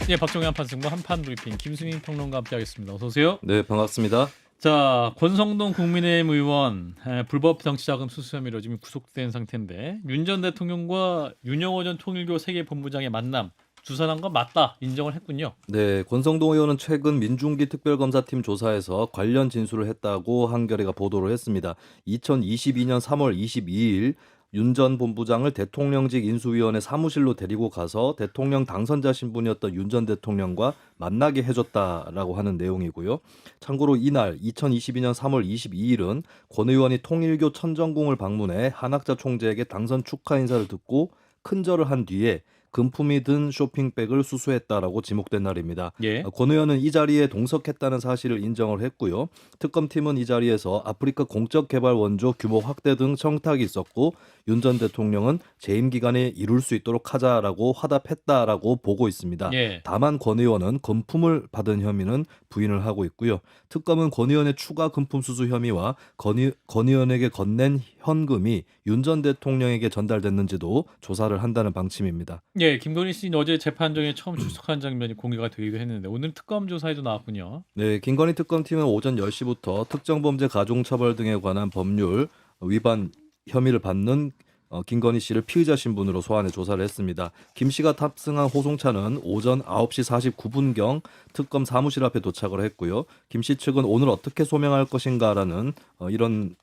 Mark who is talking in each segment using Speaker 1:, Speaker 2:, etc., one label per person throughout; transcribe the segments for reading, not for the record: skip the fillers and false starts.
Speaker 1: 예, 박종현 판승부 한판 브리핑 김수민 평론가 함께하겠습니다. 어서 오세요.
Speaker 2: 네, 반갑습니다.
Speaker 1: 자, 권성동 국민의힘 의원 불법 정치자금 수수 혐의로 지금 구속된 상태인데 윤 전 대통령과 윤영호 전 통일교 세계본부장의 만남 주선한 건 맞다 인정을 했군요.
Speaker 2: 네, 권성동 의원은 최근 민중기 특별검사팀 조사에서 관련 진술을 했다고 한겨레가 보도를 했습니다. 2022년 3월 22일 윤 전 본부장을 대통령직 인수위원회 사무실로 데리고 가서 대통령 당선자 신분이었던 윤 전 대통령과 만나게 해줬다라고 하는 내용이고요. 참고로 이날 2022년 3월 22일은 권 의원이 통일교 천정궁을 방문해 한학자 총재에게 당선 축하 인사를 듣고 큰절을 한 뒤에 금품이 든 쇼핑백을 수수했다라고 지목된 날입니다.
Speaker 1: 예.
Speaker 2: 권 의원은 이 자리에 동석했다는 사실을 인정을 했고요. 특검팀은 이 자리에서 아프리카 공적 개발 원조 규모 확대 등 청탁이 있었고 윤 전 대통령은 재임 기간에 이룰 수 있도록 하자라고 화답했다라고 보고 있습니다.
Speaker 1: 예.
Speaker 2: 다만 권 의원은 금품을 받은 혐의는 부인을 하고 있고요. 특검은 권 의원의 추가 금품 수수 혐의와 권 의원에게 건넨 현금이 윤 전 대통령에게 전달됐는지도 조사를 한다는 방침입니다.
Speaker 1: 예, 김건희 씨는 어제 재판정에 처음 출석한 장면이 공개가 되기도 했는데 오늘 특검 조사에도 나왔군요.
Speaker 2: 네, 김건희 특검팀은 오전 10시부터 특정범죄 가중처벌 등에 관한 법률 위반 혐의를 받는 김건희 씨를 피의자 신분으로 소환해 조사를 했습니다. 김 씨가 탑승한 호송차는 오전 9시 49분경 특검 사무실 앞에 도착을 했고요. 김 씨 측은 오늘 어떻게 소명할 것인가라는 이런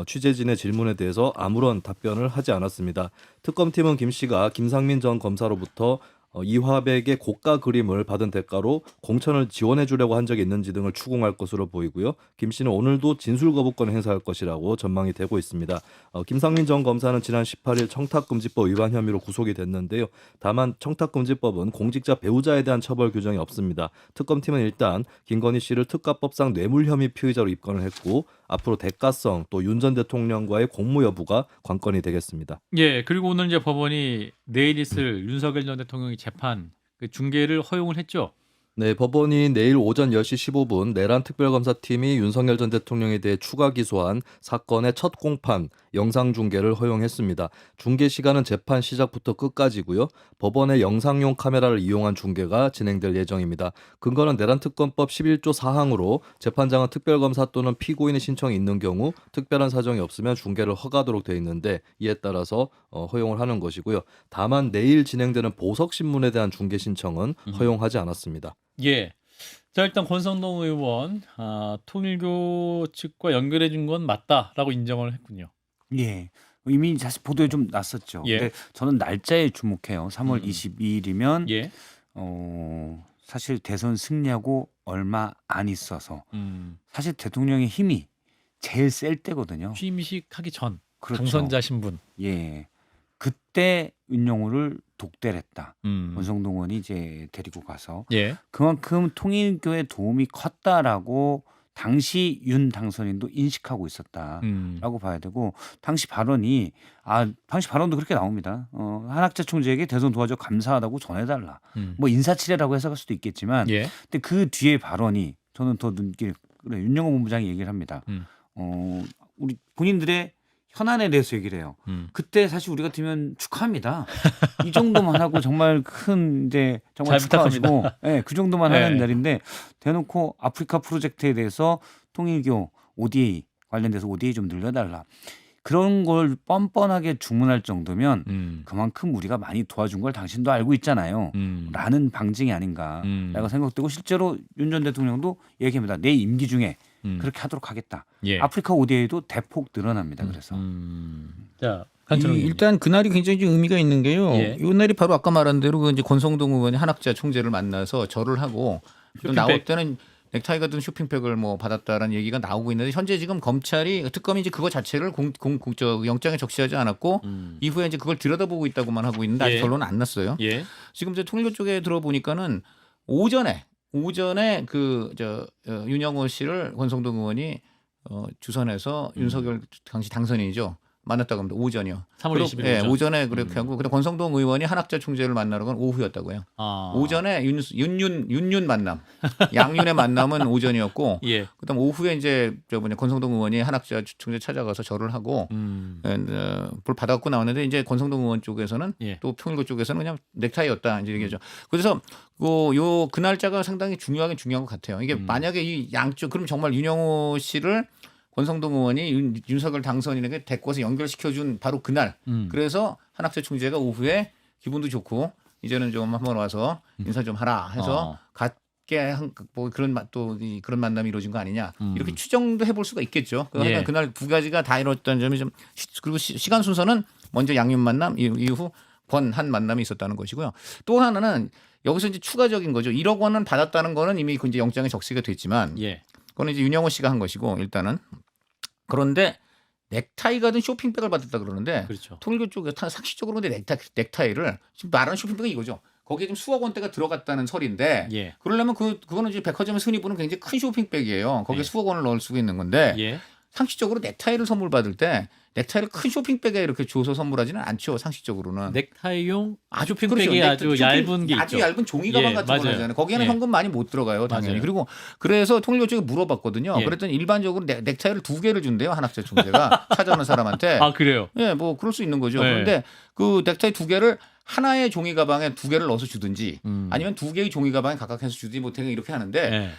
Speaker 2: 취재진의 질문에 대해서 아무런 답변을 하지 않았습니다. 특검팀은 김 씨가 김상민 전 검사로부터 이화백의 고가 그림을 받은 대가로 공천을 지원해 주려고 한 적이 있는지 등을 추궁할 것으로 보이고요. 김 씨는 오늘도 진술 거부권을 행사할 것이라고 전망이 되고 있습니다. 김상민 전 검사는 지난 18일 청탁금지법 위반 혐의로 구속이 됐는데요. 다만 청탁금지법은 공직자 배우자에 대한 처벌 규정이 없습니다. 특검팀은 일단 김건희 씨를 특가법상 뇌물 혐의 피의자로 입건을 했고 앞으로 대가성 또 윤 전 대통령과의 공모 여부가 관건이 되겠습니다.
Speaker 1: 예, 그리고 오늘 이제 법원이 내일 있을 윤석열 전 대통령의 재판 그 중계를 허용을 했죠.
Speaker 2: 네, 법원이 내일 오전 10시 15분 내란 특별검사팀이 윤석열 전 대통령에 대해 추가 기소한 사건의 첫 공판 영상 중계를 허용했습니다. 중계 시간은 재판 시작부터 끝까지고요. 법원의 영상용 카메라를 이용한 중계가 진행될 예정입니다. 근거는 내란 특검법 11조 4항으로 재판장은 특별검사 또는 피고인의 신청이 있는 경우 특별한 사정이 없으면 중계를 허가하도록 되어 있는데 이에 따라서 허용을 하는 것이고요. 다만 내일 진행되는 보석 신문에 대한 중계 신청은 허용하지 않았습니다.
Speaker 1: 예. 자, 일단 권성동 의원 통일교 측과 연결해 준 건 맞다라고 인정을 했군요.
Speaker 3: 예. 이미 사실 보도에 좀 났었죠.
Speaker 1: 예.
Speaker 3: 근데 저는 날짜에 주목해요. 3월 22일이면
Speaker 1: 예.
Speaker 3: 사실 대선 승리하고 얼마 안 있어서
Speaker 1: 음.
Speaker 3: 사실 대통령의 힘이 제일 셀 때거든요.
Speaker 1: 취임식하기 전
Speaker 3: 그렇죠.
Speaker 1: 당선자 신분.
Speaker 3: 예. 그때 윤영호를 독대를 했다.
Speaker 1: 음.
Speaker 3: 권성동 의원이 이제 데리고 가서
Speaker 1: 예.
Speaker 3: 그만큼 통일교의 도움이 컸다라고 당시 윤 당선인도 인식하고 있었다라고
Speaker 1: 음.
Speaker 3: 봐야 되고 당시 발언도 그렇게 나옵니다. 한학자 총재에게 대선 도와줘 감사하다고 전해달라.
Speaker 1: 음.
Speaker 3: 뭐 인사치레라고 해석할 수도 있겠지만
Speaker 1: 예.
Speaker 3: 근데 그 뒤에 발언이 저는 더 눈길 그래 윤영호 본부장이 얘기를 합니다. 우리 본인들의 현안에 대해서 얘기를 해요. 그때 사실 우리 같으면 축하합니다. 이 정도만 하고 정말 큰 이제 정말
Speaker 1: 잘
Speaker 3: 축하하시고, 예, 그 정도만 하는
Speaker 1: 네.
Speaker 3: 날인데 대놓고 아프리카 프로젝트에 대해서 통일교 ODA 관련돼서 ODA 좀 늘려달라. 그런 걸 뻔뻔하게 주문할 정도면 그만큼 우리가 많이 도와준 걸 당신도 알고 있잖아요. 라는 방증이 아닌가라고 생각되고 실제로 윤 전 대통령도 얘기합니다. 내 임기 중에 그렇게 하도록 하겠다.
Speaker 1: 예.
Speaker 3: 아프리카 ODA도 대폭 늘어납니다. 그래서
Speaker 1: 자, 한철웅 의원님.
Speaker 4: 일단 그날이 굉장히 좀 의미가 있는 게요.
Speaker 1: 예.
Speaker 4: 이 날이 바로 아까 말한 대로 그 이제 권성동 의원이 한학자 총재를 만나서 절을 하고 또
Speaker 1: 쇼핑백.
Speaker 4: 나올 때는 넥타이가 든 쇼핑백을 뭐 받았다라는 얘기가 나오고 있는데 현재 지금 특검이 이제 그거 자체를 영장에 적시하지 않았고 이후에 이제 그걸 들여다보고 있다고만 하고 있는데 아직
Speaker 1: 예.
Speaker 4: 결론은 안 났어요.
Speaker 1: 예.
Speaker 4: 지금 이제 통일교 쪽에 들어보니까는 오전에 윤영호 씨를 권성동 의원이 주선해서 윤석열 당시 당선인이죠. 만났다고 합니다. 오전이요.
Speaker 1: 3월 20일
Speaker 4: 예,
Speaker 1: 오전.
Speaker 4: 오전에 그렇게 하고 그다음 권성동 의원이 한학자 총재를 만나는 건 오후였다고 해요.
Speaker 1: 아.
Speaker 4: 오전에 윤윤 만남, 양윤의 만남은 오전이었고,
Speaker 1: 예.
Speaker 4: 그다음 오후에 이제 권성동 의원이 한학자 총재 찾아가서 절을 하고 볼 받아갖고 나왔는데 이제 권성동 의원 쪽에서는
Speaker 1: 예.
Speaker 4: 또 평일고 쪽에서는 그냥 넥타이였다 이제 얘기죠. 그래서 그 날짜가 상당히 중요한 것 같아요. 이게 만약에 이 양쪽 그럼 정말 윤영호 씨를 권성동 의원이 윤석열 당선인에게 데리고서 연결시켜준 바로 그날. 그래서 한학자 총재가 오후에 기분도 좋고 이제는 좀 한번 와서 인사 좀 하라 해서 갖게 뭐 그런 그런 만남이 이루어진 거 아니냐 이렇게 추정도 해볼 수가 있겠죠.
Speaker 1: 예.
Speaker 4: 그날 두 가지가 다 이뤘다는 점이 좀 그리고 시간 순서는 먼저 양윤 만남 이후 권한 만남이 있었다는 것이고요. 또 하나는 여기서 이제 추가적인 거죠. 1억 원은 받았다는 거는 이미 이제 영장에 적시가 됐지만.
Speaker 1: 예.
Speaker 4: 그거는 이제 윤영호 씨가 한 것이고 일단은 그런데 넥타이가 든 쇼핑백을 받았다 그러는데
Speaker 1: 그렇죠.
Speaker 4: 통일교 쪽에 상식적으로 근데 넥타이를 지금 말하는 쇼핑백이 이거죠. 거기에 지금 수억 원대가 들어갔다는 설인데
Speaker 1: 예.
Speaker 4: 그러려면 그거는 이제 백화점에서 흔히 보는 굉장히 큰 쇼핑백이에요. 거기에
Speaker 1: 예.
Speaker 4: 수억 원을 넣을 수가 있는 건데
Speaker 1: 예.
Speaker 4: 상식적으로 넥타이를 선물 받을 때 넥타이를 큰 쇼핑백에 이렇게 줘서 선물하지는 않죠. 상식적으로는.
Speaker 1: 넥타이용
Speaker 4: 아주
Speaker 1: 쇼핑백이
Speaker 4: 그렇죠.
Speaker 1: 아주 얇은 게
Speaker 4: 아주
Speaker 1: 있죠.
Speaker 4: 얇은 종이 가방
Speaker 1: 예,
Speaker 4: 같은 거
Speaker 1: 맞아요.
Speaker 4: 하잖아요. 거기에는
Speaker 1: 예.
Speaker 4: 현금 많이 못 들어가요, 당연히.
Speaker 1: 맞아요.
Speaker 4: 그리고 그래서 통일교 쪽에 물어봤거든요.
Speaker 1: 예.
Speaker 4: 그랬더니 일반적으로 넥타이를 2개를 준대요, 한학자 총재가 찾아오는 사람한테.
Speaker 1: 아 그래요.
Speaker 4: 예, 뭐 그럴 수 있는 거죠.
Speaker 1: 예.
Speaker 4: 그런데 그 넥타이 2개를 하나의 종이 가방에 2개를 넣어서 주든지 아니면 2개의 종이 가방에 각각 해서 주든지 뭐 이렇게 하는데
Speaker 1: 예.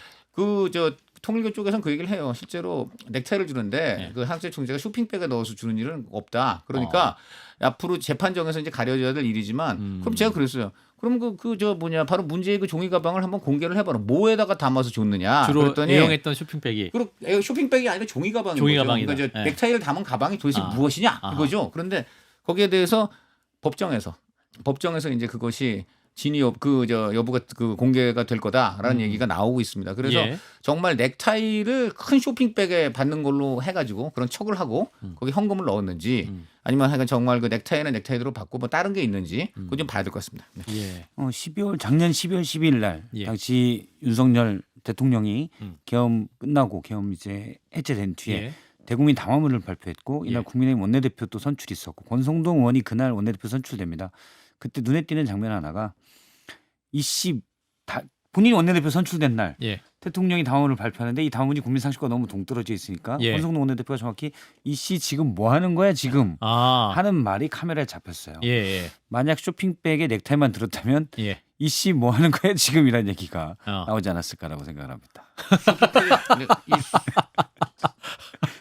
Speaker 4: 통일교 쪽에서는 그 얘기를 해요. 실제로 넥타이를 주는데
Speaker 1: 네.
Speaker 4: 그 한학자 총재가 쇼핑백에 넣어서 주는 일은 없다. 그러니까 앞으로 재판정에서 이제 가려져야 될 일이지만 그럼 제가 그랬어요. 그럼 바로 문제의 그 종이 가방을 한번 공개를 해봐라. 뭐에다가 담아서 줬느냐.
Speaker 1: 주로
Speaker 4: 그랬더니
Speaker 1: 애용했던 쇼핑백이
Speaker 4: 그리고 쇼핑백이 아니라 종이 가방인
Speaker 1: 종이
Speaker 4: 거죠.
Speaker 1: 가방이다.
Speaker 4: 그러니까 이제
Speaker 1: 예.
Speaker 4: 넥타이를 담은 가방이 도대체
Speaker 1: 아.
Speaker 4: 무엇이냐
Speaker 1: 아하.
Speaker 4: 이거죠. 그런데 거기에 대해서 법정에서 이제 그것이 여부가 공개가 될 거다라는 얘기가 나오고 있습니다. 그래서
Speaker 1: 예.
Speaker 4: 정말 넥타이를 큰 쇼핑백에 받는 걸로 해가지고 그런 척을 하고 거기 현금을 넣었는지 아니면 하여간 정말 그 넥타이는 넥타이대로 받고 뭐 다른 게 있는지 그거 좀 봐야 될 것 같습니다. 네.
Speaker 1: 예.
Speaker 3: 작년 12월 12일 날
Speaker 1: 예.
Speaker 3: 당시 윤석열 대통령이 계엄 끝나고 계엄 이제 해제된 뒤에
Speaker 1: 예.
Speaker 3: 대국민 담화문을 발표했고 이날
Speaker 1: 예.
Speaker 3: 국민의힘 원내대표 또 선출이 있었고 권성동 의원이 그날 원내대표 선출됩니다. 그때 눈에 띄는 장면 하나가 이씨 본인이 원내대표 선출된 날
Speaker 1: 예.
Speaker 3: 대통령이 담화문을 발표하는데 이 담화문이 국민 상식과 너무 동떨어져 있으니까
Speaker 1: 예.
Speaker 3: 권성동 원내대표가 정확히 이씨 지금 뭐 하는 거야 지금 하는 말이 카메라에 잡혔어요.
Speaker 1: 예. 예.
Speaker 3: 만약 쇼핑백에 넥타이만 들었다면
Speaker 1: 예.
Speaker 3: 이씨 뭐 하는 거야 지금이라는 얘기가
Speaker 1: 어.
Speaker 3: 나오지 않았을까라고 생각을 합니다.
Speaker 4: 근데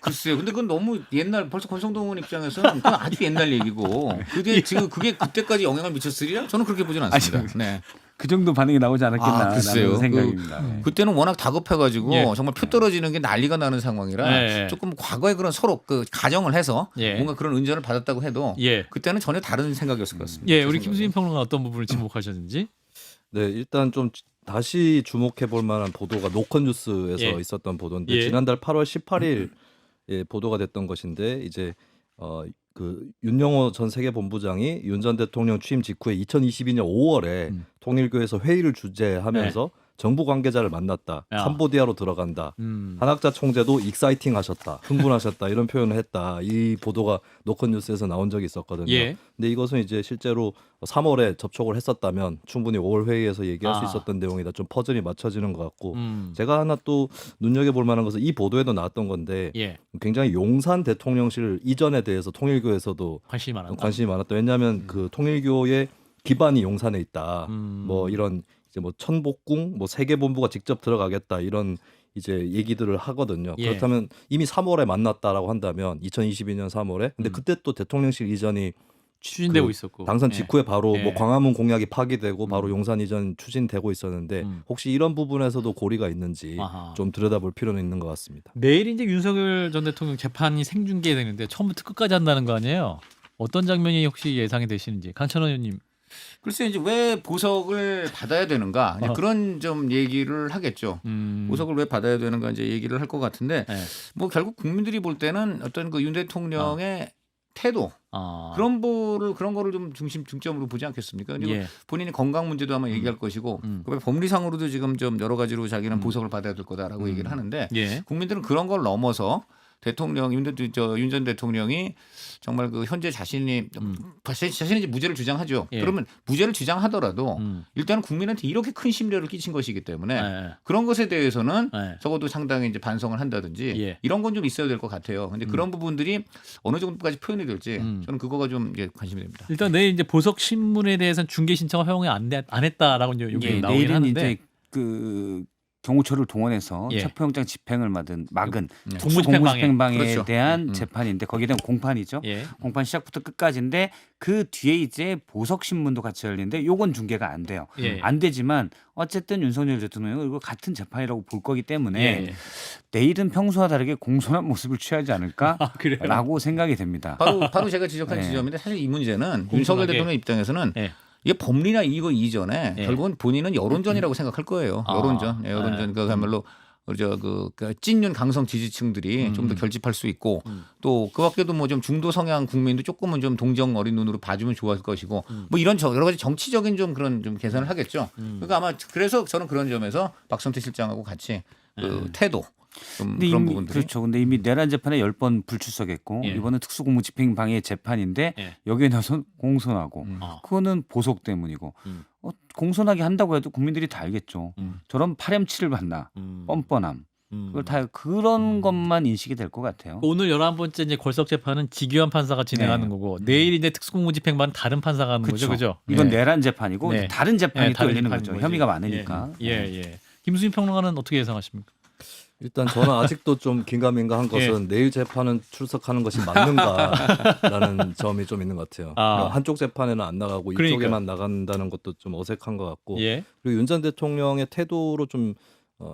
Speaker 4: 글쎄요. 근데 그건 너무 옛날 벌써 권성동 의원 입장에서는 그건 아주 옛날 얘기고 지금 그게 그때까지 영향을 미쳤으리라 저는 그렇게 보지는 않습니다. 네.
Speaker 3: 그 정도 반응이 나오지 않았겠나라는
Speaker 4: 글쎄요.
Speaker 3: 생각입니다.
Speaker 4: 그때는 워낙 다급해가지고
Speaker 1: 예.
Speaker 4: 정말 표 떨어지는 게 난리가 나는 상황이라
Speaker 1: 예.
Speaker 4: 조금 과거에 그런 서로 가정을 해서
Speaker 1: 예.
Speaker 4: 뭔가 그런 은전을 받았다고 해도
Speaker 1: 예.
Speaker 4: 그때는 전혀 다른 생각이었을 것 같습니다.
Speaker 1: 예. 우리 김수진 평론가 어떤 부분을 지목하셨는지?
Speaker 2: 네, 일단 좀 다시 주목해 볼 만한 보도가 노컷뉴스에서
Speaker 1: 예.
Speaker 2: 있었던 보도인데
Speaker 1: 예.
Speaker 2: 지난달 8월 18일 에 보도가 됐던 것인데 이제 그 윤영호 전 세계본부장이 윤 전 대통령 취임 직후에 2022년 5월에 통일교에서 회의를 주재하면서 정부 관계자를 만났다.
Speaker 1: 야.
Speaker 2: 캄보디아로 들어간다. 한학자 총재도 익사이팅 하셨다. 흥분하셨다. 이런 표현을 했다. 이 보도가 노컷뉴스에서 나온 적이 있었거든요.
Speaker 1: 예.
Speaker 2: 근데 이것은 이제 실제로 3월에 접촉을 했었다면 충분히 5월 회의에서 얘기할 수 있었던 내용이다. 좀 퍼즐이 맞춰지는 것 같고 제가 하나 또 눈여겨볼 만한 것은 이 보도에도 나왔던 건데
Speaker 1: 예.
Speaker 2: 굉장히 용산 대통령실 이전에 대해서 통일교에서도
Speaker 1: 관심이 많았다.
Speaker 2: 관심이 많았다. 왜냐하면 그 통일교의 기반이 용산에 있다. 뭐 이런 이제 뭐 천복궁, 뭐 세계본부가 직접 들어가겠다 이런 이제 얘기들을 하거든요.
Speaker 1: 예.
Speaker 2: 그렇다면 이미 3월에 만났다라고 한다면 2022년 3월에 근데 그때 또 대통령실 이전이
Speaker 1: 추진되고
Speaker 2: 그
Speaker 1: 있었고
Speaker 2: 당선
Speaker 1: 예.
Speaker 2: 직후에 바로
Speaker 1: 예.
Speaker 2: 뭐 광화문 공약이 파기되고 바로 용산 이전 추진되고 있었는데 혹시 이런 부분에서도 고리가 있는지
Speaker 1: 아하.
Speaker 2: 좀 들여다볼 필요는 있는 것 같습니다.
Speaker 1: 내일 이제 윤석열 전 대통령 재판이 생중계되는데 처음부터 끝까지 한다는 거 아니에요? 어떤 장면이 혹시 예상이 되시는지 강찬원 의원님.
Speaker 4: 글쎄 이제 왜 보석을 받아야 되는가 이제 그런 좀 얘기를 하겠죠. 보석을 왜 받아야 되는가 이제 얘기를 할 것 같은데
Speaker 1: 네.
Speaker 4: 뭐 결국 국민들이 볼 때는 어떤 그 윤 대통령의 태도 그런 거를 좀 중점으로 보지 않겠습니까? 그리고
Speaker 1: 예.
Speaker 4: 본인의 건강 문제도 아마 얘기할 것이고 그다음에 법리상으로도 지금 좀 여러 가지로 자기는 보석을 받아야 될 거다라고 얘기를 하는데
Speaker 1: 예.
Speaker 4: 국민들은 그런 걸 넘어서 대통령 윤 전 대통령이 정말 그 현재 자신이 자신이 무죄를 주장하죠.
Speaker 1: 예.
Speaker 4: 그러면 무죄를 주장하더라도 일단은 국민한테 이렇게 큰 심려를 끼친 것이기 때문에
Speaker 1: 예.
Speaker 4: 그런 것에 대해서는
Speaker 1: 예.
Speaker 4: 적어도 상당히 이제 반성을 한다든지
Speaker 1: 예.
Speaker 4: 이런 건 좀 있어야 될 것 같아요. 근데 그런 부분들이 어느 정도까지 표현이 될지 저는 그거가 좀 이제 관심이 됩니다.
Speaker 1: 일단 내일 이제 보석 신문에 대해서는 중개 신청을 허용을 안 했다라고 이제 여기
Speaker 3: 예,
Speaker 1: 나오긴
Speaker 3: 내일은
Speaker 1: 하는데
Speaker 3: 이제 그 경호처를 동원해서
Speaker 1: 예.
Speaker 3: 체포영장 집행을 막은
Speaker 1: 공무집행방해.
Speaker 3: 공무집행방해에
Speaker 4: 그렇죠.
Speaker 3: 대한 재판인데 거기에 대한 공판이죠.
Speaker 1: 예.
Speaker 3: 공판 시작부터 끝까지인데 그 뒤에 이제 보석 신문도 같이 열리는데 요건 중계가 안 돼요.
Speaker 1: 예.
Speaker 3: 안 되지만 어쨌든 윤석열 대통령은 이거 같은 재판이라고 볼 거기 때문에
Speaker 1: 예.
Speaker 3: 내일은 평소와 다르게 공손한 모습을 취하지 않을까라고
Speaker 1: 아, 그래요?
Speaker 3: 생각이 됩니다.
Speaker 4: 바로 제가 지적한
Speaker 3: 네.
Speaker 4: 지점인데 사실 이 문제는
Speaker 1: 공손하게.
Speaker 4: 윤석열 대통령 입장에서는
Speaker 1: 예.
Speaker 4: 이게 법리나 이거 이전에
Speaker 1: 예.
Speaker 4: 결국은 본인은 여론전이라고 생각할 거예요.
Speaker 1: 아.
Speaker 4: 여론전, 여론전 그야말로 그 찐윤 강성 지지층들이 좀 더 결집할 수 있고 또 그 밖에도 뭐 좀 중도 성향 국민도 조금은 좀 동정 어린 눈으로 봐주면 좋을 것이고 뭐 이런 여러 가지 정치적인 좀 그런 좀 계산을 하겠죠. 그러니까 아마 그래서 저는 그런 점에서 박성태 실장하고 같이 그 태도 좀
Speaker 3: 근데
Speaker 4: 그런
Speaker 3: 이미
Speaker 4: 부분들이
Speaker 3: 그렇죠. 근데 이미 내란 재판에 10번 불출석했고
Speaker 1: 예.
Speaker 3: 이번은 특수공무집행방해 재판인데
Speaker 1: 예.
Speaker 3: 여기에 나서 공손하고
Speaker 1: 아.
Speaker 3: 그거는 보석 때문이고 공손하게 한다고 해도 국민들이 다 알겠죠. 저런 파렴치를 받나 뻔뻔함 그걸 다 그런 것만 인식이 될 것 같아요.
Speaker 1: 오늘 11번째 이제 골석 재판은 지기현 판사가 진행하는
Speaker 3: 네.
Speaker 1: 거고 내일 이제 특수공무집행반 다른 판사가 하는 거죠. 그죠?
Speaker 3: 이건
Speaker 1: 네.
Speaker 3: 내란 재판이고
Speaker 1: 네.
Speaker 3: 이제 다른 재판이
Speaker 1: 네,
Speaker 3: 또
Speaker 1: 다른
Speaker 3: 열리는
Speaker 1: 재판인
Speaker 3: 거죠.
Speaker 1: 거지.
Speaker 3: 혐의가 많으니까.
Speaker 1: 예. 예. 김수민 평론가는 어떻게 예상하십니까?
Speaker 2: 일단 저는 아직도 좀 긴가민가한 것은 내일 재판은 출석하는 것이 맞는가라는 점이 좀 있는 것 같아요.
Speaker 1: 아.
Speaker 2: 그러니까 한쪽 재판에는 안 나가고
Speaker 1: 그러니까요.
Speaker 2: 이쪽에만 나간다는 것도 좀 어색한 것 같고
Speaker 1: 예.
Speaker 2: 그리고 윤 전 대통령의 태도로 좀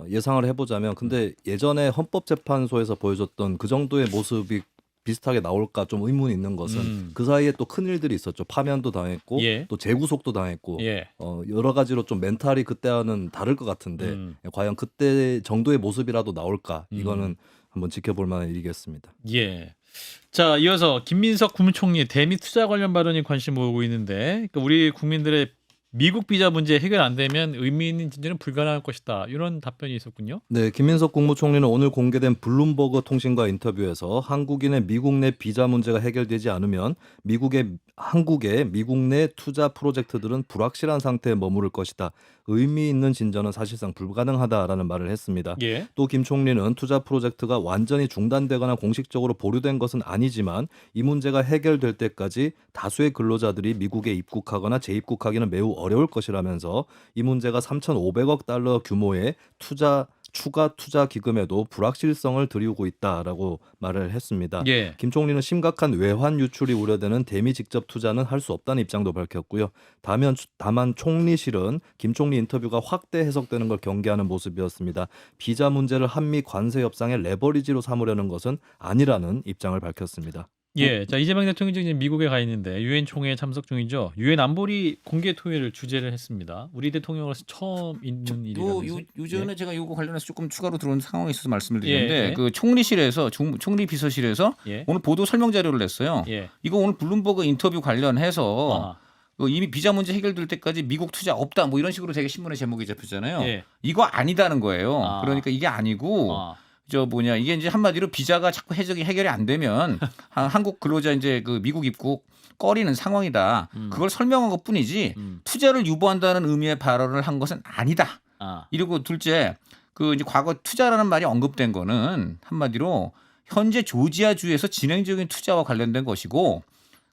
Speaker 2: 예상을 해보자면 근데 예전에 헌법재판소에서 보여줬던 그 정도의 모습이 비슷하게 나올까 좀 의문이 있는 것은 그 사이에 또 큰 일들이 있었죠. 파면도 당했고
Speaker 1: 예.
Speaker 2: 또 재구속도 당했고
Speaker 1: 예.
Speaker 2: 여러 가지로 좀 멘탈이 그때와는 다를 것 같은데 과연 그때 정도의 모습이라도 나올까 이거는 한번 지켜볼 만한 일이겠습니다.
Speaker 1: 예. 자, 이어서 김민석 국무총리 대미 투자 관련 발언이 관심 모으고 있는데 그러니까 우리 국민들의 미국 비자 문제 해결 안 되면 의미 있는 진전은 불가능할 것이다. 이런 답변이 있었군요.
Speaker 2: 네, 김민석 국무총리는 오늘 공개된 블룸버그 통신과 인터뷰에서 한국인의 미국 내 비자 문제가 해결되지 않으면 한국의 미국 내 투자 프로젝트들은 불확실한 상태에 머무를 것이다. 의미 있는 진전은 사실상 불가능하다라는 말을 했습니다.
Speaker 1: 예.
Speaker 2: 또 김 총리는 투자 프로젝트가 완전히 중단되거나 공식적으로 보류된 것은 아니지만 이 문제가 해결될 때까지 다수의 근로자들이 미국에 입국하거나 재입국하기는 매우 어려울 것이라면서 이 문제가 3,500억 달러 규모의 추가 투자 기금에도 불확실성을 드리고 있다라고 말을 했습니다.
Speaker 1: 예.
Speaker 2: 김 총리는 심각한 외환 유출이 우려되는 대미 직접 투자는 할 수 없다는 입장도 밝혔고요. 다만 총리실은 김 총리 인터뷰가 확대 해석되는 걸 경계하는 모습이었습니다. 비자 문제를 한미 관세 협상의 레버리지로 삼으려는 것은 아니라는 입장을 밝혔습니다.
Speaker 1: 예. 자, 이재명 대통령이 지금 미국에 가 있는데 유엔 총회에 참석 중이죠. 유엔 안보리 공개 토의를 주재를 했습니다. 우리 대통령으로서 처음 있는 일이라면서요.
Speaker 4: 요전에 제가 이거 관련해서 조금 추가로 들어온 상황이 있어서 말씀을 드리는데
Speaker 1: 예.
Speaker 4: 그 총리실에서 총리 비서실에서
Speaker 1: 예.
Speaker 4: 오늘 보도 설명 자료를 냈어요.
Speaker 1: 예.
Speaker 4: 이거 오늘 블룸버그 인터뷰 관련해서 이미 비자 문제 해결될 때까지 미국 투자 없다 뭐 이런 식으로 되게 신문의 제목이 잡혔잖아요.
Speaker 1: 예.
Speaker 4: 이거 아니다는 거예요.
Speaker 1: 아.
Speaker 4: 그러니까 이게 아니고
Speaker 1: 아.
Speaker 4: 이게 이제 한마디로 비자가 자꾸 해결이 안 되면 한국 근로자 이제 그 미국 입국 꺼리는 상황이다. 그걸 설명한 것뿐이지 투자를 유보한다는 의미의 발언을 한 것은 아니다.
Speaker 1: 아.
Speaker 4: 이러고 둘째 그 이제 과거 투자라는 말이 언급된 거는 한마디로 현재 조지아주에서 진행적인 투자와 관련된 것이고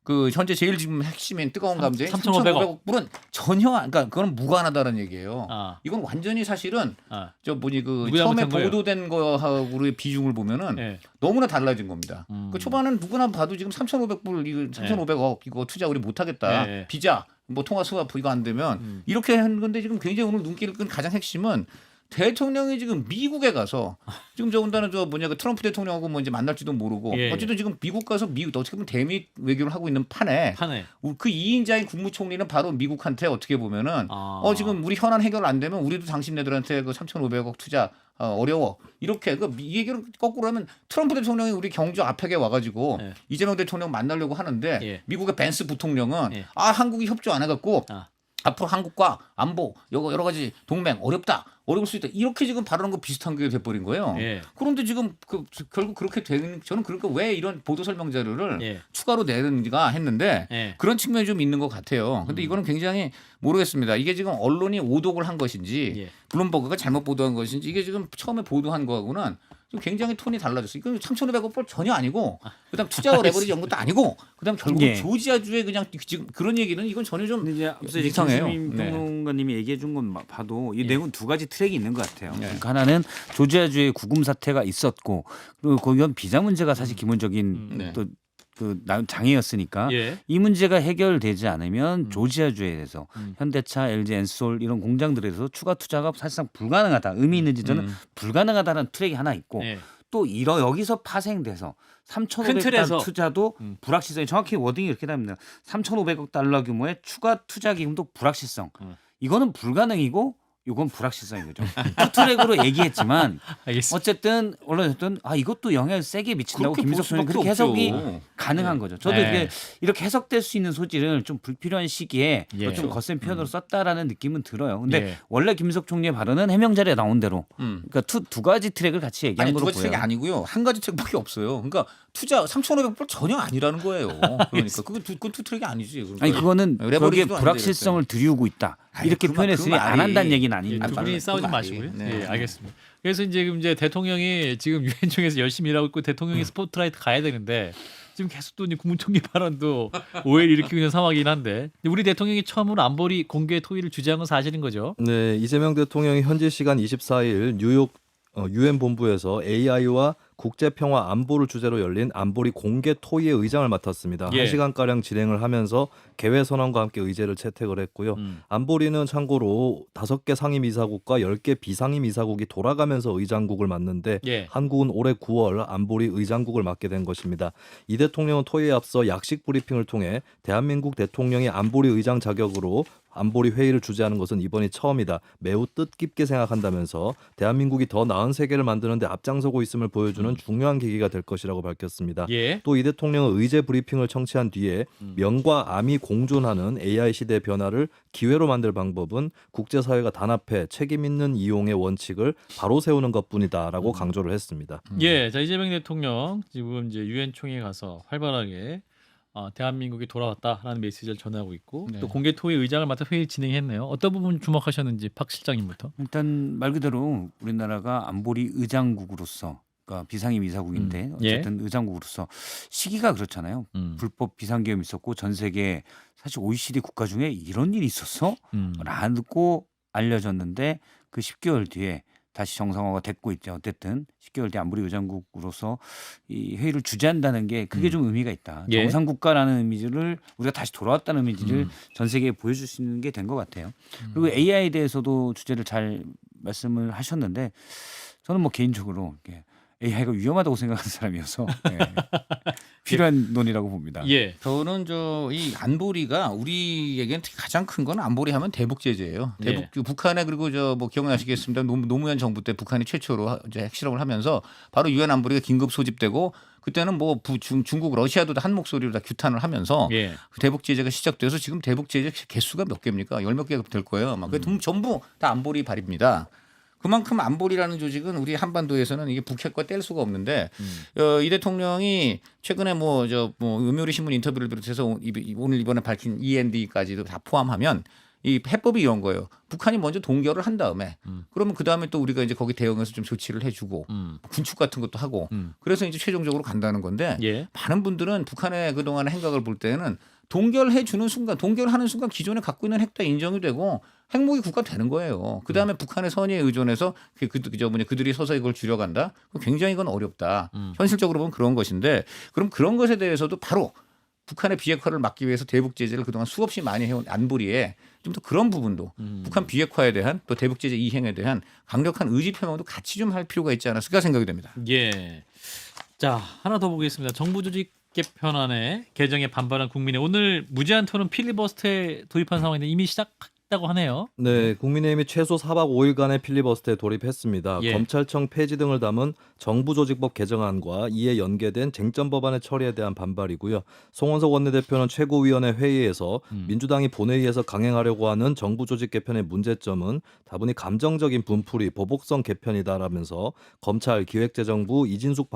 Speaker 4: 그 현재 제일 지금 핵심인 뜨거운 감정이 3,500억 불은 전혀 그러니까 그건 무관하다는 얘기예요.
Speaker 1: 아.
Speaker 4: 이건 완전히 사실은
Speaker 1: 아.
Speaker 4: 그
Speaker 1: 누가
Speaker 4: 처음에
Speaker 1: 잘못한 거예요?
Speaker 4: 보도된 거하고의 비중을 보면은
Speaker 1: 예.
Speaker 4: 너무나 달라진 겁니다. 그 초반은 누구나 봐도 지금 3,500불 이거 3,500억 이거 투자 우리 못 하겠다.
Speaker 1: 예.
Speaker 4: 비자 뭐 통화 스와프 이거 안 되면 이렇게 하는 건데 지금 굉장히 오늘 눈길을 끈 가장 핵심은 대통령이 지금 미국에 가서 지금 더군다나 그 트럼프 대통령하고 뭐 이제 만날지도 모르고
Speaker 1: 예.
Speaker 4: 어쨌든 지금 미국 가서 어떻게 보면 대미 외교를 하고 있는 판에 그 2인자인 국무총리는 바로 미국한테 어떻게 보면은 지금 우리 현안 해결 안 되면 우리도 당신네들한테 그 3,500억 투자 어려워 이렇게 이 얘기를 거꾸로 하면 트럼프 대통령이 우리 경주 아펙에 와가지고 이재명 대통령 만나려고 하는데 미국의 벤스 부통령은 한국이 협조 안 해갖고 앞으로 한국과 안보 여러 가지 동맹 어려울 수 있다. 이렇게 지금 발언한 거 비슷한 게 돼버린 거예요.
Speaker 1: 예.
Speaker 4: 그런데 지금 결국 그렇게 되는 저는 그러니까 왜 이런 보도 설명 자료를
Speaker 1: 예.
Speaker 4: 추가로 내는가 했는데
Speaker 1: 예.
Speaker 4: 그런 측면이 좀 있는 것 같아요. 근데 이거는 굉장히 모르겠습니다. 이게 지금 언론이 오독을 한 것인지
Speaker 1: 예.
Speaker 4: 블룸버그가 잘못 보도한 것인지 이게 지금 처음에 보도한 거하고는 좀 굉장히 톤이 달라졌어요. 이건 3,500억 불 전혀 아니고 그다음 투자와 레버리지 연것도 아니고 그다음 결국
Speaker 3: 예.
Speaker 4: 조지아주의 그냥 지금 그런 얘기는 이건 전혀 좀
Speaker 3: 근데 이제 앞서
Speaker 4: 이상해요.
Speaker 3: 김수민
Speaker 4: 네.
Speaker 3: 평론가님이 얘기해 준 건 봐도 이
Speaker 1: 예.
Speaker 3: 내용 두 가지 트랙이 있는 것 같아요.
Speaker 4: 네.
Speaker 3: 그러니까 하나는 조지아주의 구금 사태가 있었고 그리고 거기는 비자 문제가 사실 기본적인
Speaker 4: 네.
Speaker 3: 또 그 장애였으니까
Speaker 1: 예.
Speaker 3: 이 문제가 해결되지 않으면 조지아주에서
Speaker 1: 음.
Speaker 3: 현대차, LG, 엔솔 이런 공장들에서 추가 투자가 사실상 불가능하다. 의미 있는지 저는 불가능하다는 트랙이 하나 있고
Speaker 1: 예.
Speaker 3: 또 여기서 파생돼서
Speaker 1: 큰
Speaker 3: 3,500억
Speaker 1: 틀에서.
Speaker 3: 투자도 불확실성이 정확히 워딩이 이렇게 됩니다. 3,500억 달러 규모의 추가 투자 기금도 불확실성. 이거는 불가능이고 이건 불확실성인 거죠. 투 트랙으로 얘기했지만
Speaker 1: 알겠습니다.
Speaker 3: 어쨌든 언론에서는 이것도 영향을 세게 미친다고
Speaker 4: 그렇게
Speaker 3: 김민석
Speaker 4: 볼
Speaker 3: 소장이 그렇게
Speaker 4: 수밖에
Speaker 3: 해석이
Speaker 4: 없죠.
Speaker 3: 가능한 거죠. 저도
Speaker 1: 네.
Speaker 3: 이렇게 해석될 수 있는 소지를 좀 불필요한 시기에
Speaker 1: 예.
Speaker 3: 좀 거센 표현으로 썼다라는 느낌은 들어요. 근데
Speaker 1: 예.
Speaker 3: 원래 김민석 총리의 발언은 해명 자리에 나온 대로
Speaker 4: 음.
Speaker 3: 그러니까 두 가지 트랙을 같이 얘기한
Speaker 4: 아니 두
Speaker 3: 거로
Speaker 4: 가지
Speaker 3: 보여요.
Speaker 4: 책이 아니고요. 한 가지 책밖에 없어요. 그러니까 투자 3,500불 전혀 아니라는 거예요. 그러니까 그건 투 트랙이 아니지. 그러니까
Speaker 3: 아니 그거는
Speaker 4: 레버리지도
Speaker 3: 거기에
Speaker 4: 안
Speaker 3: 불확실성을 들이우고 있다.
Speaker 4: 아니,
Speaker 3: 이렇게
Speaker 4: 그
Speaker 3: 표현했으니
Speaker 4: 말이-
Speaker 3: 안 한다는 얘기는
Speaker 1: 예,
Speaker 3: 아닙니다.
Speaker 1: 두 분이
Speaker 4: 말은
Speaker 1: 싸우지
Speaker 4: 그 말이.
Speaker 1: 마시고요.
Speaker 4: 네.
Speaker 1: 예, 알겠습니다. 그래서 이제 대통령이 지금 유엔총회에서 열심히 일하고 있고 대통령이 스포트라이트 가야 되는데 지금 계속 또 이제 국무총리 발언도 오해를 일으키고 있는 상황이긴 한데 우리 대통령이 처음으로 안보리 공개 토의를 주재한 건 사실인 거죠?
Speaker 2: 네, 이재명 대통령이 현지 시간 24일 뉴욕 유엔 본부에서 AI와 국제평화 안보를 주제로 열린 안보리 공개 토의의 의장을 맡았습니다.
Speaker 1: 예.
Speaker 2: 1시간가량 진행을 하면서 개회 선언과 함께 의제를 채택을 했고요. 안보리는 참고로 5개 상임이사국과 10개 비상임이사국이 돌아가면서 의장국을 맡는데
Speaker 1: 예.
Speaker 2: 한국은 올해 9월 안보리 의장국을 맡게 된 것입니다. 이 대통령은 토의에 앞서 약식 브리핑을 통해 대한민국 대통령이 안보리 의장 자격으로 안보리 회의를 주재하는 것은 이번이 처음이다. 매우 뜻깊게 생각한다면서 대한민국이 더 나은 세계를 만드는 데 앞장서고 있음을 보여주는 중요한 계기가 될 것이라고 밝혔습니다.
Speaker 1: 예.
Speaker 2: 또 이 대통령은 의제 브리핑을 청취한 뒤에 명과 암이 공존하는 AI 시대의 변화를 기회로 만들 방법은 국제사회가 단합해 책임 있는 이용의 원칙을 바로 세우는 것뿐이다라고 강조를 했습니다.
Speaker 1: 예. 자 이재명 대통령 지금 이제 유엔 총회에 가서 활발하게 대한민국이 돌아왔다라는 메시지를 전하고 있고
Speaker 4: 네.
Speaker 1: 또 공개 토의 의장을 맡아 회의 진행했네요. 어떤 부분 주목하셨는지 박 실장님부터.
Speaker 3: 일단 말 그대로 우리나라가 안보리 의장국으로서 그러니까 비상임 이사국인데
Speaker 1: 예.
Speaker 3: 어쨌든 의장국으로서 시기가 그렇잖아요. 불법 비상계엄 있었고 전 세계 사실 OECD 국가 중에 이런 일이 있었어? 라고 알려졌는데 그 10개월 뒤에 다시 정상화가 됐고 있죠. 어쨌든 10개월 뒤에 안보리 의장국으로서 이 회의를 주재한다는 게 그게 좀 의미가 있다.
Speaker 1: 예.
Speaker 3: 정상 국가라는 이미지를 우리가 다시 돌아왔다는 이미지를 전 세계에 보여줄 수 있는 게 된 것 같아요. 그리고 AI에 대해서도 주제를 잘 말씀을 하셨는데 저는 뭐 개인적으로 이렇게 AI가 위험하다고 생각하는 사람이어서 필요한 논의라고 봅니다.
Speaker 1: 예.
Speaker 4: 저는 이 안보리가 우리에게는 특히 가장 큰 건 안보리 하면 대북 제재예요. 대북
Speaker 1: 예.
Speaker 4: 북한에 그리고 뭐 기억나시겠습니다. 노무현 정부 때 북한이 최초로 이제 핵실험을 하면서 바로 유엔 안보리가 긴급 소집되고 그때는 뭐 중국 러시아도 한 목소리로 다 규탄을 하면서
Speaker 1: 예.
Speaker 4: 그 대북 제재가 시작돼서 지금 대북 제재 개수가 몇 개입니까? 10몇 개가 될 거예요. 아마 그게 전부 다 안보리 발입니다. 그만큼 안보리라는 조직은 우리 한반도에서는 이게 북핵과 뗄 수가 없는데 이 대통령이 최근에 요미우리 신문 인터뷰를 비롯해서 오늘 이번에 밝힌 END까지도 다 포함하면 이 해법이 이런 거예요. 북한이 먼저 동결을 한 다음에 그러면 그 다음에 또 우리가 이제 거기 대응해서 좀 조치를 해주고 군축 같은 것도 하고 그래서 이제 최종적으로 간다는 건데
Speaker 1: 예.
Speaker 4: 많은 분들은 북한의 그동안의 행각을 볼 때는 동결해 주는 순간, 동결하는 순간 기존에 갖고 있는 핵도 인정이 되고 핵무기 국가 되는 거예요. 그 다음에 북한의 선의에 의존해서 그들이 서서히 그걸 줄여간다. 굉장히 이건 어렵다. 현실적으로 보면 그런 것인데 그럼 그런 것에 대해서도 바로 북한의 비핵화를 막기 위해서 대북 제재를 그동안 수없이 많이 해온 안보리에 좀 더 그런 부분도 북한 비핵화에 대한 또 대북 제재 이행에 대한 강력한 의지 표명도 같이 좀 할 필요가 있지 않았을까 생각이 됩니다.
Speaker 1: 예. 자 하나 더 보겠습니다. 정부 조직 개편안의 개정에 반발한 국민의 오늘 무제한 토론 필리버스터에 도입한 상황인데 이미 시작한 했다고 하네요.
Speaker 2: 네, 국민의힘이 최소 4박 5일간의 필리버스터에 돌입했습니다.
Speaker 1: 예.
Speaker 2: 검찰청 폐지 등을 담은 정부조직법 개정안과 이에 연계된 쟁점 법안의 처리에 대한 반발이고요. 송원석 원내대표는 최고위원회 회의에서 민주당이 본회의에서 강행하려고 하는 정부조직 개편의 문제점은 다분히 감정적인 분풀이 보복성 개편이다라면서 검찰, 기획재정부, 이진숙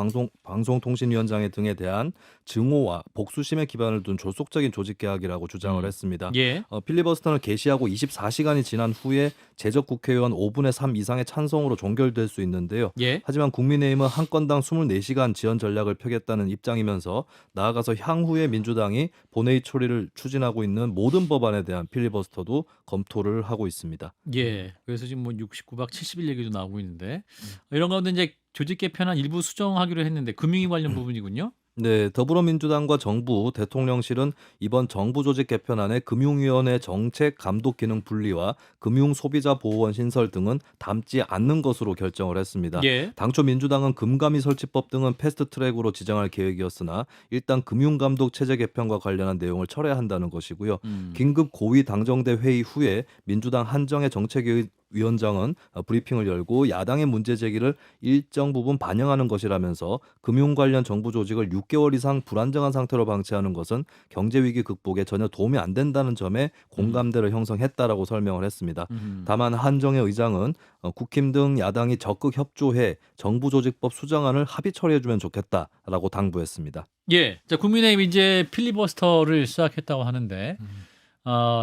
Speaker 2: 방송통신위원장 등에 대한 증오와 복수심에 기반을 둔 졸속적인 조직 개혁이라고 주장을 했습니다.
Speaker 1: 예.
Speaker 2: 필리버스터는 개시하고 24시간이 지난 후에 재적 국회의원 5분의 3 이상의 찬성으로 종결될 수 있는데요.
Speaker 1: 예.
Speaker 2: 하지만 국민의힘은 한 건당 24시간 지연 전략을 펴겠다는 입장이면서 나아가서 향후에 민주당이 본회의 처리를 추진하고 있는 모든 법안에 대한 필리버스터도 검토를 하고 있습니다.
Speaker 1: 예. 그래서 지금 뭐 69박 70일 얘기도 나오고 있는데 이런 가운데 이제 조직 개편안 일부 수정하기로 했는데 금융위 관련 부분이군요.
Speaker 2: 네, 더불어민주당과 정부, 대통령실은 이번 정부 조직 개편안에 금융위원회 정책 감독 기능 분리와 금융소비자보호원 신설 등은 담지 않는 것으로 결정을 했습니다.
Speaker 1: 예.
Speaker 2: 당초 민주당은 금감위 설치법 등은 패스트트랙으로 지정할 계획이었으나 일단 금융감독 체제 개편과 관련한 내용을 철회한다는 것이고요. 긴급 고위 당정대 회의 후에 민주당 한정의 정책위원장은 브리핑을 열고 야당의 문제 제기를 일정 부분 반영하는 것이라면서 금융 관련 정부 조직을 6개월 이상 불안정한 상태로 방치하는 것은 경제 위기 극복에 전혀 도움이 안 된다는 점에 공감대를 형성했다라고 설명을 했습니다. 다만 한정혜 의장은 국힘 등 야당이 적극 협조해 정부조직법 수정안을 합의 처리해주면 좋겠다라고 당부했습니다.
Speaker 1: 예. 자, 국민의힘 이제 필리버스터를 시작했다고 하는데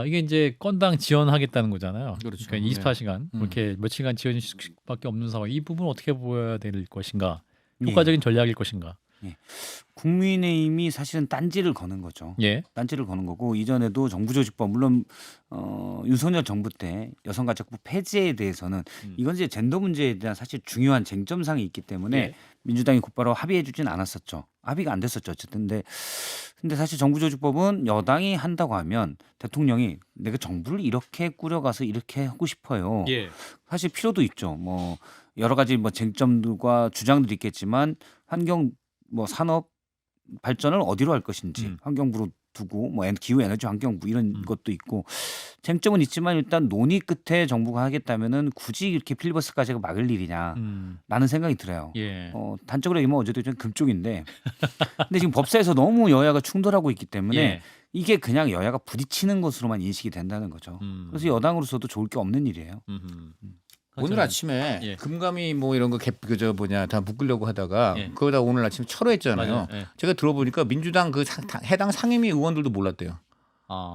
Speaker 1: 이게 이제 건당 지연하겠다는 거잖아요.
Speaker 4: 그렇죠.
Speaker 1: 그러니까 24시간 이렇게 며칠간 지연일 수밖에 없는 상황. 이 부분 어떻게 보여야 될 것인가? 효과적인 전략일 것인가?
Speaker 3: 국민의힘이 사실은 딴지를 거는 거죠.
Speaker 1: 예.
Speaker 3: 딴지를 거는 거고 이전에도 정부조직법 물론 윤석열 정부 때 여성가족부 폐지에 대해서는 이건 이제 젠더 문제에 대한 사실 중요한 쟁점상이 있기 때문에
Speaker 1: 예.
Speaker 3: 민주당이 곧바로 합의해주진 않았었죠. 합의가 안 됐었죠. 어쨌든 근데 사실 정부조직법은 여당이 한다고 하면 대통령이 내가 정부를 이렇게 꾸려가서 이렇게 하고 싶어요.
Speaker 1: 예.
Speaker 3: 사실 필요도 있죠. 뭐 여러 가지 뭐 쟁점들과 주장들이 있겠지만 환경 뭐 산업 발전을 어디로 할 것인지 환경부로 두고 뭐 기후 에너지 환경부 이런 것도 있고 쟁점은 있지만 일단 논의 끝에 정부가 하겠다면은 굳이 이렇게 필리버스터까지 막을 일이냐라는 생각이 들어요.
Speaker 1: 예.
Speaker 3: 단적으로 얘기하면 어제도 좀 금쪽인데 근데 지금 법사에서 너무 여야가 충돌하고 있기 때문에
Speaker 1: 예.
Speaker 3: 이게 그냥 여야가 부딪히는 것으로만 인식이 된다는 거죠. 그래서 여당으로서도 좋을 게 없는 일이에요.
Speaker 4: 오늘 아침에
Speaker 1: 예.
Speaker 4: 금감이 뭐 이런 거 그저 뭐냐 다 묶으려고 하다가
Speaker 1: 예.
Speaker 4: 그거다 오늘 아침에 철회했잖아요.
Speaker 1: 맞아요. 예.
Speaker 4: 제가 들어보니까 민주당 그 해당 상임위 의원들도 몰랐대요.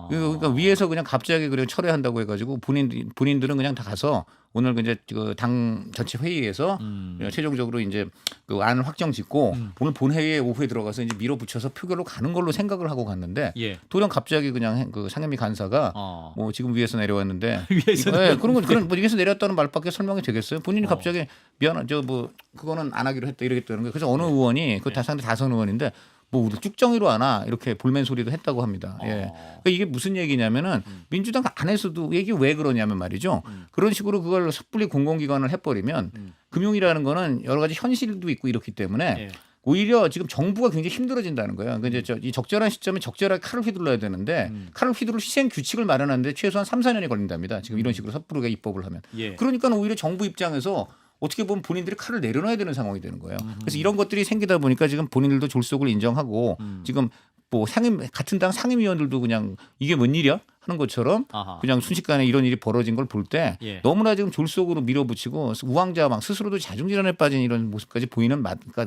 Speaker 4: 그러니까 위에서 그냥 갑자기 그래 철회한다고 해가지고 본인들은 그냥 다 가서 오늘 이제 그 당 전체 회의에서 최종적으로 이제 그 안을 확정짓고 오늘 본회의에 오후에 들어가서 이제 밀어붙여서 표결로 가는 걸로 생각을 하고 갔는데
Speaker 1: 예.
Speaker 4: 도령 갑자기 그냥 그 상임위 간사가 뭐 지금 위에서 내려왔는데
Speaker 1: 위에서
Speaker 4: 그런 뭐 위에서 내렸다는 말밖에 설명이 되겠어요? 본인이 갑자기 미안한 뭐 그거는 안 하기로 했다 이러겠다는 거예요. 그래서 어느 의원이 그 상대 다선 의원인데 뭐 우리 쭉정이로 하나 이렇게 볼멘 소리도 했다고 합니다. 예. 그러니까 이게 무슨 얘기냐면은 민주당 안에서도 얘기 왜 그러냐면 말이죠. 그런 식으로 그걸 섣불리 공공기관을 해버리면 금융이라는 거는 여러 가지 현실도 있고 이렇기 때문에
Speaker 1: 예.
Speaker 4: 오히려 지금 정부가 굉장히 힘들어진다는 거예요. 그러니까 이제 이 적절한 시점에 적절하게 칼을 휘둘러야 되는데 칼을 휘두를 시행 규칙을 마련하는데 최소한 3-4년이 걸린답니다. 지금 이런 식으로 섣부르게 입법을 하면.
Speaker 1: 예.
Speaker 4: 그러니까 오히려 정부 입장에서 어떻게 보면 본인들이 칼을 내려놔야 되는 상황이 되는 거예요. 그래서 이런 것들이 생기다 보니까 지금 본인들도 졸속을 인정하고 지금 뭐 같은 당 상임위원들도 그냥 이게 뭔 일이야 하는 것처럼
Speaker 1: 아하.
Speaker 4: 그냥 순식간에 이런 일이 벌어진 걸 볼 때
Speaker 1: 예.
Speaker 4: 너무나 지금 졸속으로 밀어붙이고 우왕좌왕 스스로도 자중질환에 빠진 이런 모습까지 보이는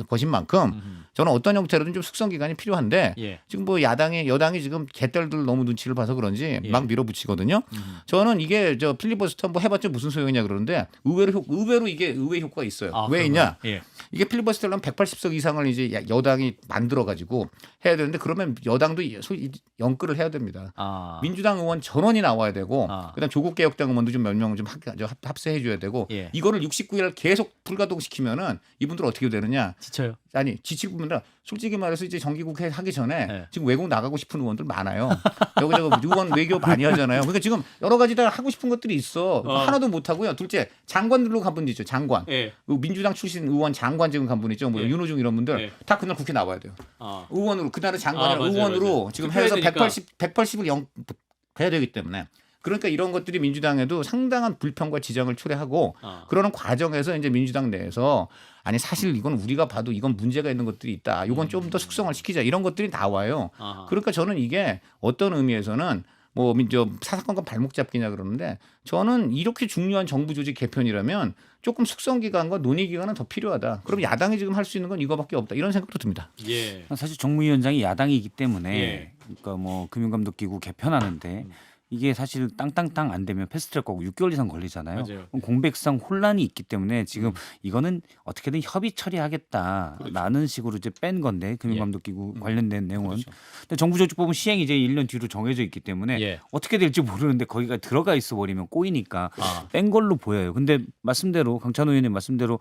Speaker 4: 것인 만큼 저는 어떤 형태로든 좀 숙성 기간이 필요한데
Speaker 1: 예.
Speaker 4: 지금 뭐 여당이 지금 개딸들 너무 눈치를 봐서 그런지
Speaker 1: 예.
Speaker 4: 막 밀어붙이거든요. 저는 이게 저 필리버스터 뭐 해봤자 무슨 소용이냐 그러는데 의외로 이게 의외 효과가 있어요. 왜 있냐?
Speaker 1: 예.
Speaker 4: 이게 필리버스터를 하면 180석 이상을 이제 여당이 만들어 가지고 해야 되는데 그러면 여당도 연끌을 해야 됩니다. 민주당 의원 전원이 나와야 되고 그다음 조국개혁당 의원도 좀 몇 명 좀 합세해 줘야 되고
Speaker 1: 예.
Speaker 4: 이거를 69일 계속 불가동시키면은 이분들 어떻게 되느냐?
Speaker 1: 지쳐요.
Speaker 4: 아니 지치고 보면 솔직히 말해서 이제 정기국회 하기 전에
Speaker 1: 네.
Speaker 4: 지금 외국 나가고 싶은 의원들 많아요. 여기저기 의원 외교 많이 하잖아요. 그러니까 지금 여러 가지 다 하고 싶은 것들이 있어. 하나도 못 하고요. 둘째 장관들로 간 분 있죠. 장관.
Speaker 1: 예.
Speaker 4: 민주당 출신 의원 장관 지금 간 분 있죠. 뭐
Speaker 1: 예.
Speaker 4: 윤호중 이런 분들
Speaker 1: 예.
Speaker 4: 다 그날 국회 나와야 돼요. 의원으로 그날은 장관이랑
Speaker 1: 맞아요,
Speaker 4: 의원으로
Speaker 1: 맞아요.
Speaker 4: 지금
Speaker 1: 투표해야
Speaker 4: 해서
Speaker 1: 되니까.
Speaker 4: 180을 해야 되기 때문에 그러니까 이런 것들이 민주당에도 상당한 불평과 지장을 초래하고 그러는 과정에서 이제 민주당 내에서 아니 사실 이건 우리가 봐도 이건 문제가 있는 것들이 있다. 이건 좀 더 숙성을 시키자. 이런 것들이 나와요. 그러니까 저는 이게 어떤 의미에서는 뭐 사사건건 발목 잡기냐 그러는데 저는 이렇게 중요한 정부 조직 개편이라면 조금 숙성 기간과 논의 기간은 더 필요하다. 그럼 야당이 지금 할 수 있는 건 이거밖에 없다. 이런 생각도 듭니다.
Speaker 1: 예.
Speaker 3: 사실 정무위원장이 야당이기 때문에
Speaker 1: 예.
Speaker 3: 그러니까 뭐 금융감독기구 개편하는데 이게 사실 땅땅땅 안 되면 패스트트랙 거고 6개월 이상 걸리잖아요.
Speaker 1: 맞아요.
Speaker 3: 그럼 공백상 혼란이 있기 때문에 지금 이거는 어떻게든 협의 처리하겠다라는 식으로 이제 뺀 건데 금융감독기구 관련된 내용은.
Speaker 1: 그렇죠.
Speaker 3: 근데 정부조직법은 시행이 이제 1년 뒤로 정해져 있기 때문에
Speaker 1: 예.
Speaker 3: 어떻게 될지 모르는데 거기가 들어가 있어 버리면 꼬이니까
Speaker 1: 아.
Speaker 3: 뺀 걸로 보여요. 근데 말씀대로 강찬호 의원님 말씀대로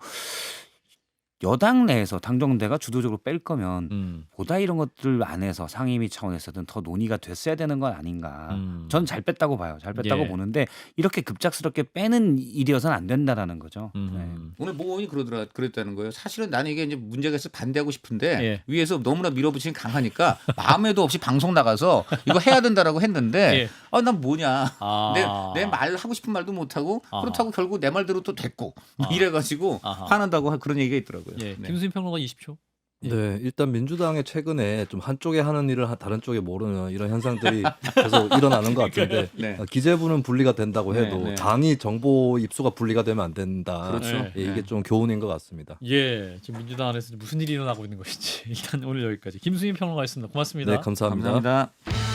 Speaker 3: 여당 내에서 당정대가 주도적으로 뺄 거면 보다 이런 것들 안에서 상임위 차원에서든 더 논의가 됐어야 되는 건 아닌가. 저는 잘 뺐다고 봐요. 잘 뺐다고
Speaker 1: 예.
Speaker 3: 보는데 이렇게 급작스럽게 빼는 일이어서는 안 된다라는 거죠. 네.
Speaker 4: 오늘 모 의원이 그랬다는 거예요. 사실은 나는 이게 이제 문제가 있어 반대하고 싶은데
Speaker 1: 예.
Speaker 4: 위에서 너무나 밀어붙이는 강하니까 마음에도 없이 방송 나가서 이거 해야 된다라고 했는데
Speaker 1: 예.
Speaker 4: 난 뭐냐.
Speaker 1: 아.
Speaker 4: 내 말 하고 싶은 말도 못 하고
Speaker 1: 아하.
Speaker 4: 그렇다고 결국 내 말대로 또 됐고
Speaker 1: 아.
Speaker 4: 이래가지고
Speaker 1: 아하.
Speaker 4: 화난다고 그런 얘기가 있더라고요.
Speaker 1: 예.
Speaker 4: 네.
Speaker 1: 김수인 평론가 20초. 예.
Speaker 2: 네, 일단 민주당의 최근에 좀 한쪽에 하는 일을 다른 쪽에 모르는 이런 현상들이 계속 일어나는 것 같은데
Speaker 4: 네.
Speaker 2: 기재부는 분리가 된다고 해도
Speaker 4: 네, 네.
Speaker 2: 당이 정보 입수가 분리가 되면 안 된다.
Speaker 4: 그렇죠.
Speaker 1: 네.
Speaker 2: 예, 이게 좀 교훈인 것 같습니다.
Speaker 1: 예. 지금 민주당 안에서 무슨 일이 일어나고 있는 것인지 일단 오늘 여기까지 김수인 평론가였습니다. 고맙습니다.
Speaker 2: 네, 감사합니다.
Speaker 4: 감사합니다.